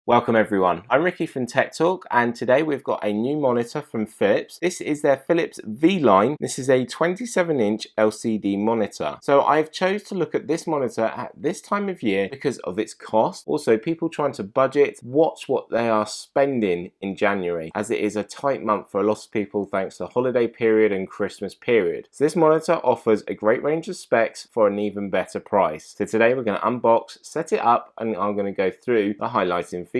Welcome everyone, I'm Ricky from Tech Talk and today we've got a new monitor from Philips. This is their Philips V-Line. This is a 27-inch LCD monitor. So I've chose to look at this monitor at this time of year because of its cost. Also people trying to budget, watch what they are spending in January, as it is a tight month for a lot of people thanks to the holiday period and Christmas period. So this monitor offers a great range of specs for an even better price. So today we're going to unbox, set it up, and I'm going to go through the highlighting features.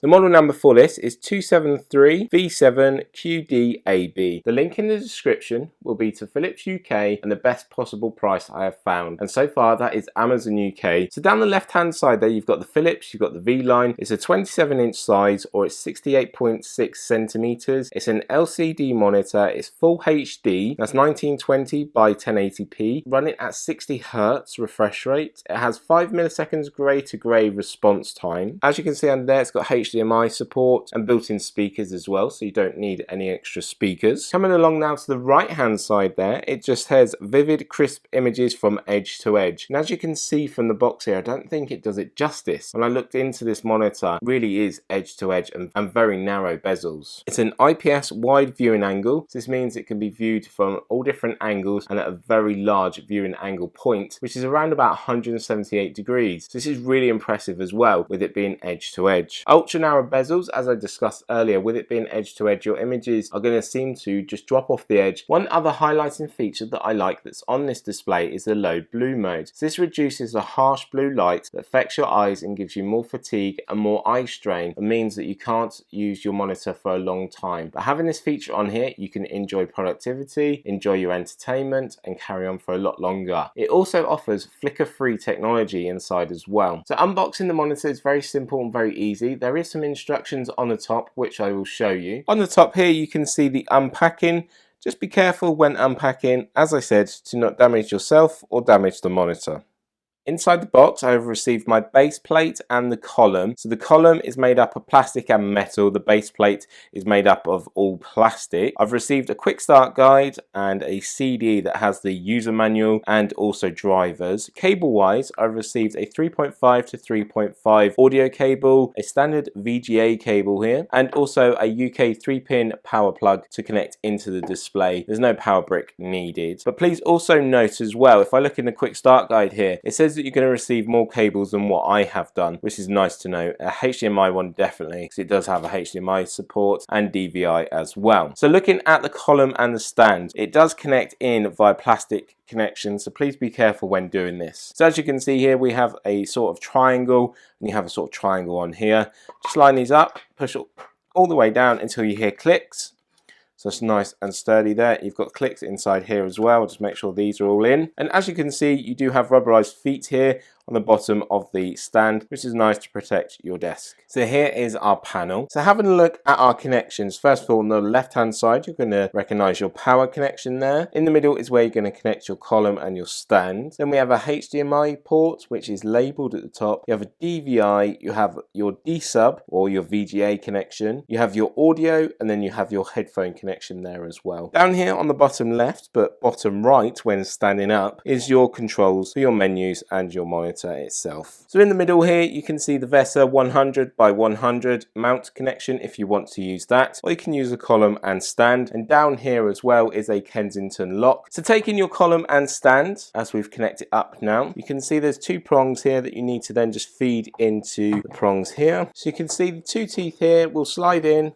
The model number for this is 273V7QDAB. The link in the description will be to Philips UK and the best possible price I have found. And so far that is Amazon UK. So down the left hand side there you've got the Philips, you've got the V-Line. It's a 27-inch size or it's 68.6 centimeters. It's an LCD monitor. It's full HD. That's 1920 by 1080p. Running at 60 Hz refresh rate. It has 5 milliseconds grey to grey response time. As you can see under there, it's got HDMI support and built-in speakers as well, so you don't need any extra speakers. Coming along now to the right hand side there, it just has vivid crisp images from edge to edge, and as you can see from the box here, I don't think it does it justice. When I looked into this monitor, it really is edge to edge and very narrow bezels. It's an IPS wide viewing angle. This means it can be viewed from all different angles and at a very large viewing angle point, which is around about 178 degrees. So this is really impressive as well, with it being edge to edge. Ultra narrow bezels, as I discussed earlier, with it being edge to edge, your images are going to seem to just drop off the edge. One other highlighting feature that I like that's on this display is the low blue mode. So this reduces the harsh blue light that affects your eyes and gives you more fatigue and more eye strain, and means that you can't use your monitor for a long time. But having this feature on here, you can enjoy productivity, enjoy your entertainment, and carry on for a lot longer. It also offers flicker-free technology inside as well. So unboxing the monitor is very simple and very easy. There is some instructions on the top which I will show you. On the top here you can see the unpacking. Just be careful when unpacking, as I said, to not damage yourself or damage the monitor. Inside the box I have received my base plate and the column. So the column is made up of plastic and metal. The base plate is made up of all plastic. I've received a quick start guide and a CD that has the user manual and also drivers. Cable wise I've received a 3.5 to 3.5 audio cable, a standard VGA cable here, and also a UK 3-pin power plug to connect into the display. There's no power brick needed. But please also note as well, if I look in the quick start guide here, it says that you're going to receive more cables than what I have done, which is nice to know. A HDMI one definitely, because it does have a HDMI support and DVI as well. So looking at the column and the stand, it does connect in via plastic connection, so please be careful when doing this. So as you can see here, we have a sort of triangle, and you have a sort of triangle on here. Just line these up, push all the way down until you hear clicks. So it's nice and sturdy there. You've got clicks inside here as well. Just make sure these are all in. And as you can see, you do have rubberized feet here on the bottom of the stand, which is nice to protect your desk. So here is our panel. So having a look at our connections, first of all, on the left hand side, you're going to recognize your power connection there. In the middle is where you're going to connect your column and your stand. Then we have a HDMI port, which is labeled at the top. You have a DVI, you have your D-sub or your VGA connection, you have your audio, and then you have your headphone connection there as well. Down here on the bottom left, but bottom right when standing up, is your controls for your menus and your monitor itself. So in the middle here you can see the VESA 100 by 100 mount connection if you want to use that, or you can use a column and stand. And down here as well is a Kensington lock. So taking your column and stand, as we've connected up now, you can see there's two prongs here that you need to then just feed into the prongs here. So you can see the two teeth here will slide in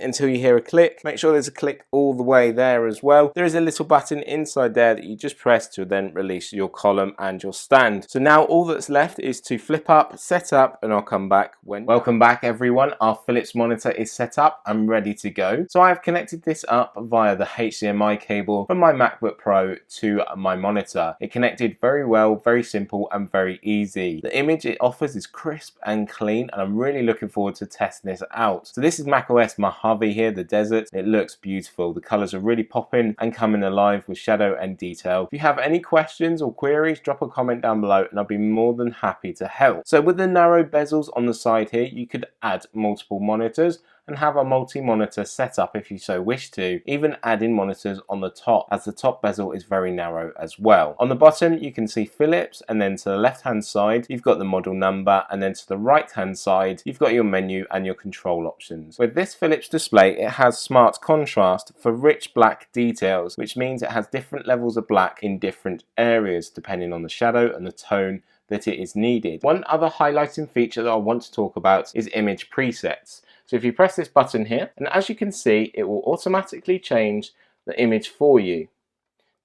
until you hear a click. Make sure there's a click all the way there as well. There is a little button inside there that you just press to then release your column and your stand. So now all that's left is to flip up, set up, and I'll come back when... Welcome back everyone. Our Philips monitor is set up and ready to go. So I have connected this up via the HDMI cable from my MacBook Pro to my monitor. It connected very well, very simple, and very easy. The image it offers is crisp and clean, and I'm really looking forward to testing this out. So this is macOS Mojave here, the desert. It looks beautiful. The colors are really popping and coming alive with shadow and detail. If you have any questions or queries, drop a comment down below and I'll be more than happy to help. So with the narrow bezels on the side here, you could add multiple monitors. and have a multi-monitor setup if you so wish to, even adding monitors on the top, as the top bezel is very narrow as well. On the bottom you can see Philips, and then to the left hand side you've got the model number, and then to the right hand side you've got your menu and your control options. With this Philips display, it has smart contrast for rich black details, which means it has different levels of black in different areas depending on the shadow and the tone that it is needed. One other highlighting feature that I want to talk about is image presets. So if you press this button here, and as you can see, it will automatically change the image for you.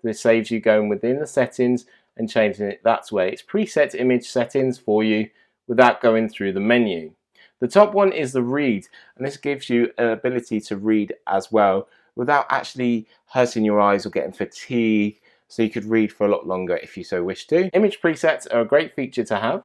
This saves you going within the settings and changing it that way. It's preset image settings for you without going through the menu. The top one is the read, and this gives you an ability to read as well without actually hurting your eyes or getting fatigue, so you could read for a lot longer if you so wish to. Image presets are a great feature to have.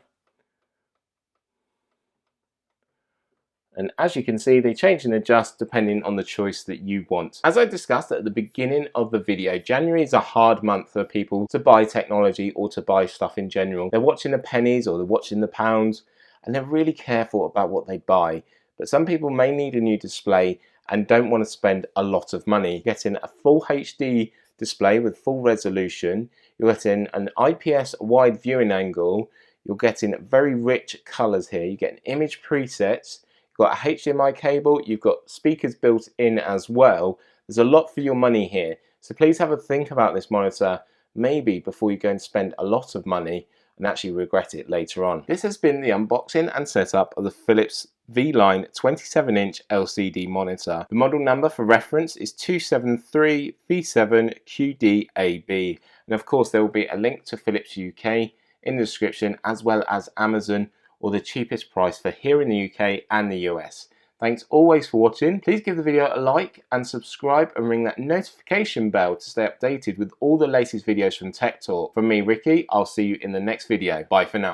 And as you can see, they change and adjust depending on the choice that you want. As I discussed at the beginning of the video, January is a hard month for people to buy technology or to buy stuff in general. They're watching the pennies or they're watching the pounds, and they're really careful about what they buy. But some people may need a new display and don't want to spend a lot of money. Getting a full HD display with full resolution, you're getting an IPS wide viewing angle, you're getting very rich colors here, you get image presets, you've got a HDMI cable, you've got speakers built in as well. There's a lot for your money here, so please have a think about this monitor maybe before you go and spend a lot of money and actually regret it later on. This has been the unboxing and setup of the Philips V-Line 27-inch LCD monitor. The model number for reference is 273V7QDAB, and of course there will be a link to Philips UK in the description, as well as Amazon, or the cheapest price for here in the UK and the US. Thanks always for watching. Please give the video a like and subscribe, and ring that notification bell to stay updated with all the latest videos from Tech Talk. From me, Ricky, I'll see you in the next video. Bye for now.